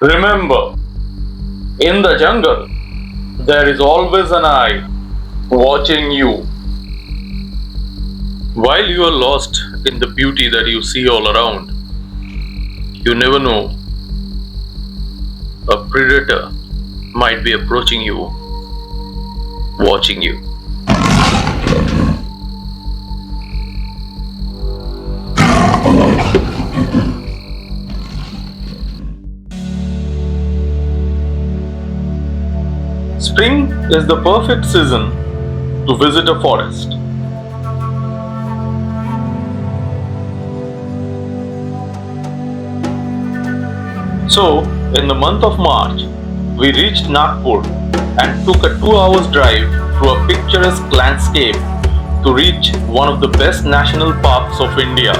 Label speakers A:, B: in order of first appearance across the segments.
A: Remember, in the jungle, there is always an eye watching you. While you are lost in the beauty that you see all around, you never know a predator might be approaching you, watching you. Spring is the perfect season to visit a forest. So, in the month of March, we reached Nagpur and took a 2 hours drive through a picturesque landscape to reach one of the best national parks of India,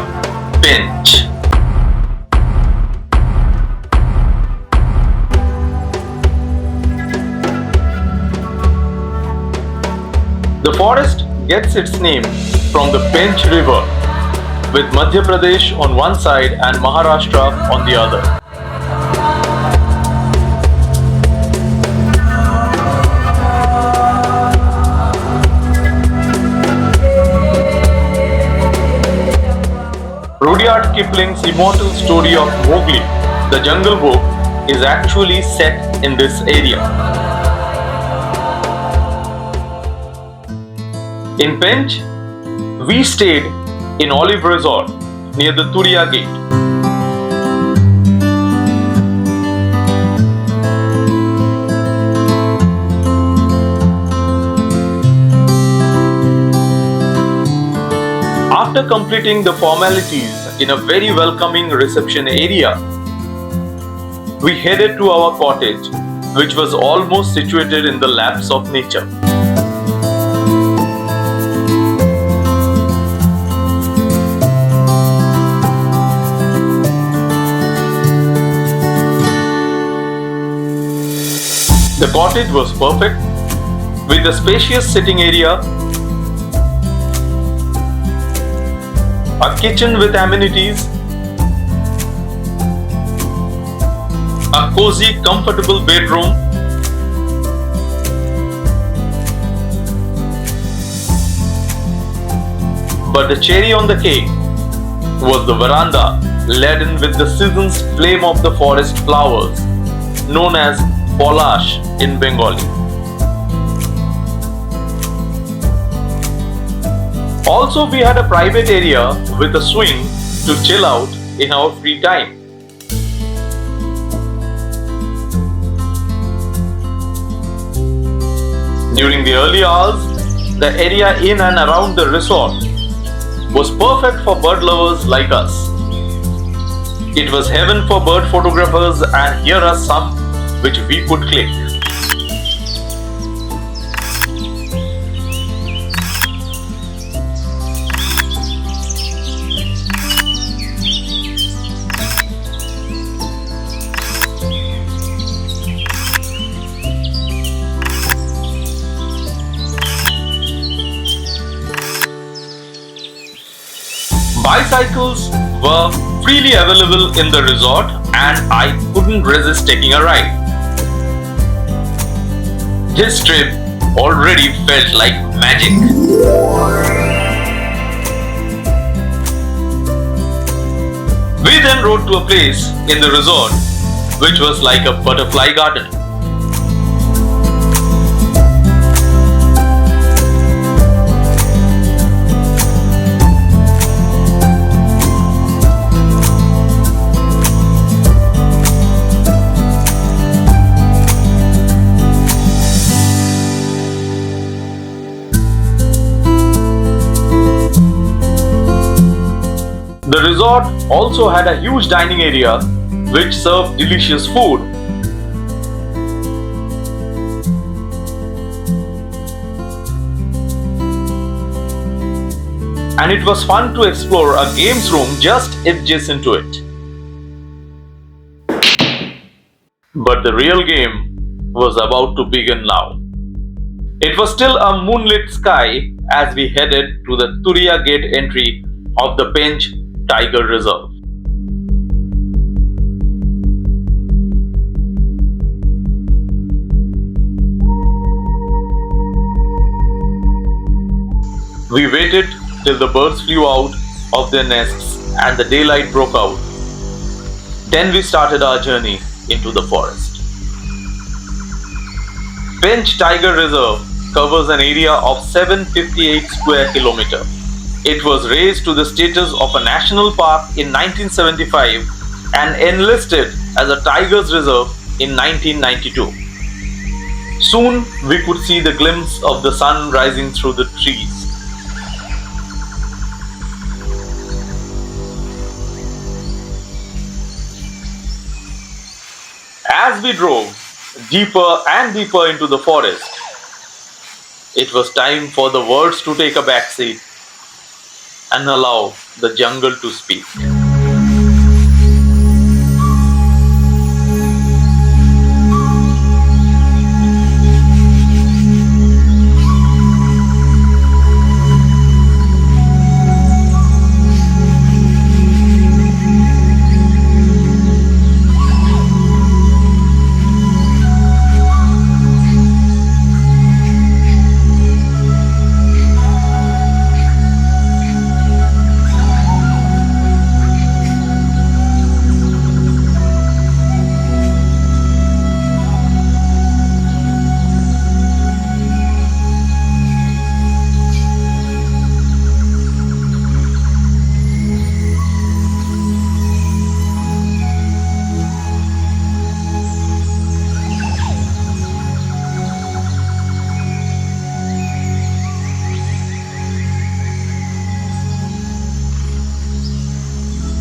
A: PENCH. The forest gets its name from the PENCH river, with Madhya Pradesh on one side and Maharashtra on the other. Rudyard Kipling's immortal story of Mowgli, the Jungle Book, is actually set in this area. In Pench, we stayed in Olive Resort near the Turiya Gate. After completing the formalities in a very welcoming reception area, we headed to our cottage, which was almost situated in the laps of nature. The cottage was perfect, with a spacious sitting area, a kitchen with amenities, a cozy, comfortable bedroom, but the cherry on the cake was the veranda laden with the season's flame of the forest flowers, known as Polash in Bengali. Also, we had a private area with a swing to chill out in our free time. During the early hours, the area in and around the resort was perfect for bird lovers like us. It was heaven for bird photographers, and here are some which we could click. Bicycles were freely available in the resort, and I couldn't resist taking a ride. This trip already felt like magic. We then rode to a place in the resort which was like a butterfly garden. The resort also had a huge dining area which served delicious food. And it was fun to explore a games room just adjacent to it. But the real game was about to begin now. It was still a moonlit sky as we headed to the Turiya Gate entry of the PENCH Tiger Reserve. We waited till the birds flew out of their nests and the daylight broke out. Then we started our journey into the forest. PENCH Tiger Reserve covers an area of 758 square kilometers. It was raised to the status of a national park in 1975 and enlisted as a Tigers Reserve in 1992. Soon we could see the glimpse of the sun rising through the trees. As we drove deeper and deeper into the forest, it was time for the words to take a backseat and allow the jungle to speak.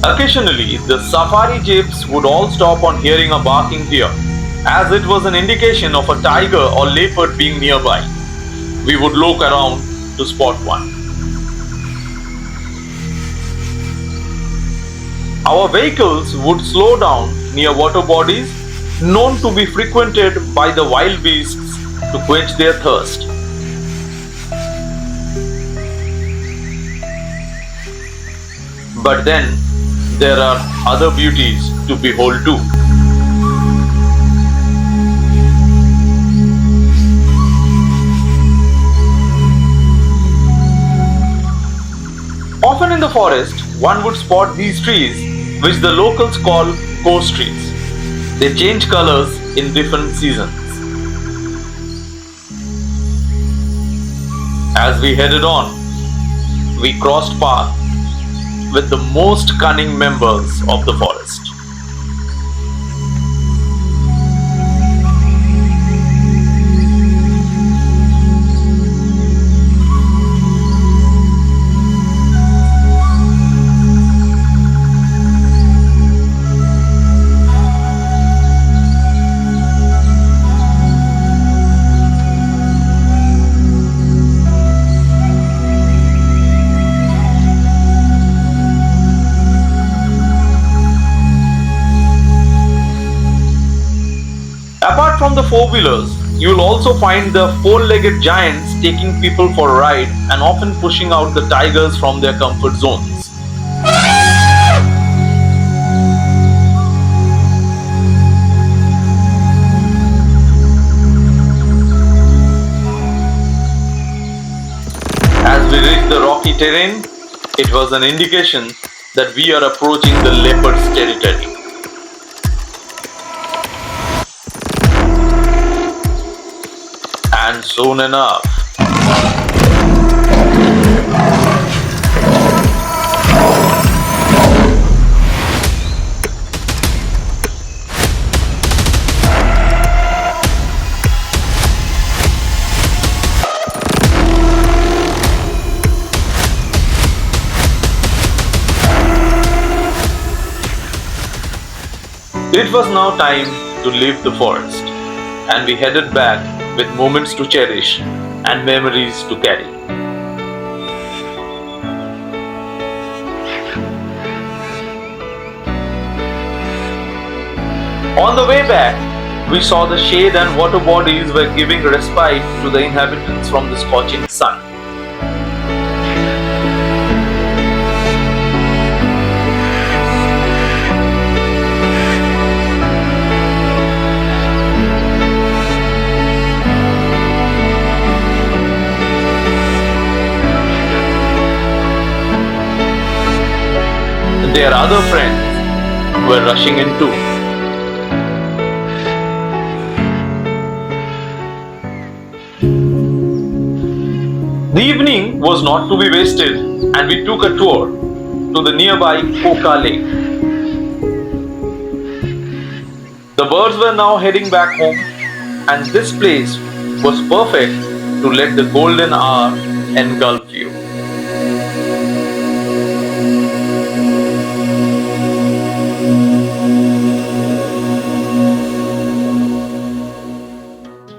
A: Occasionally, the safari jeeps would all stop on hearing a barking deer, as it was an indication of a tiger or leopard being nearby. We would look around to spot one. Our vehicles would slow down near water bodies known to be frequented by the wild beasts to quench their thirst. But then, there are other beauties to behold too. Often in the forest, one would spot these trees, which the locals call ghost trees. They change colors in different seasons. As we headed on, we crossed paths with the most cunning members of the forest. Apart from the four-wheelers, you will also find the four-legged giants taking people for a ride and often pushing out the tigers from their comfort zones. As we reached the rocky terrain, it was an indication that we are approaching the leopard's territory. And soon enough, it was now time to leave the forest, and we headed back with moments to cherish and memories to carry. On the way back, we saw the shade and water bodies were giving respite to the inhabitants from the scorching sun. where other friends were rushing in too. The evening was not to be wasted, and we took a tour to the nearby Koka Lake. The birds were now heading back home, and this place was perfect to let the golden hour engulf you.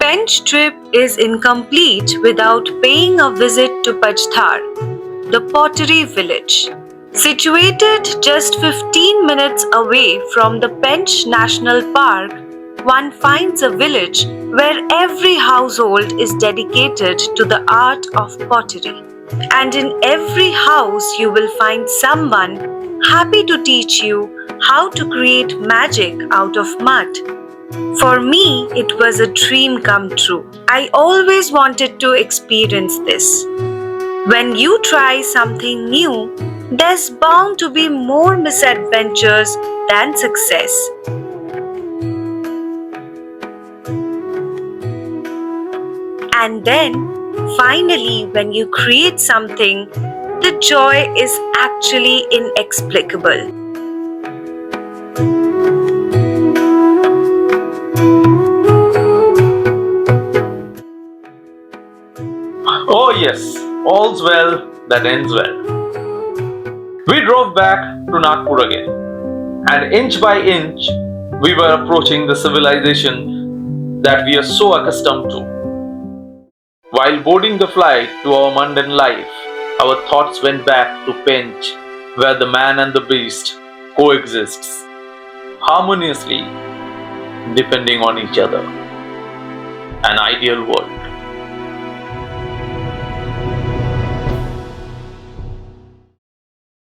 B: Pench trip is incomplete without paying a visit to Pachthar, the pottery village. Situated just 15 minutes away from the Pench National Park, one finds a village where every household is dedicated to the art of pottery. And in every house, you will find someone happy to teach you how to create magic out of mud. For me, it was a dream come true. I always wanted to experience this. When you try something new, there's bound to be more misadventures than success. And then, finally, when you create something, the joy is actually inexplicable.
A: Oh, yes, all's well that ends well. We drove back to Nagpur again, and inch by inch, we were approaching the civilization that we are so accustomed to. While boarding the flight to our mundane life, our thoughts went back to Pench, where the man and the beast coexists harmoniously, depending on each other. An ideal world.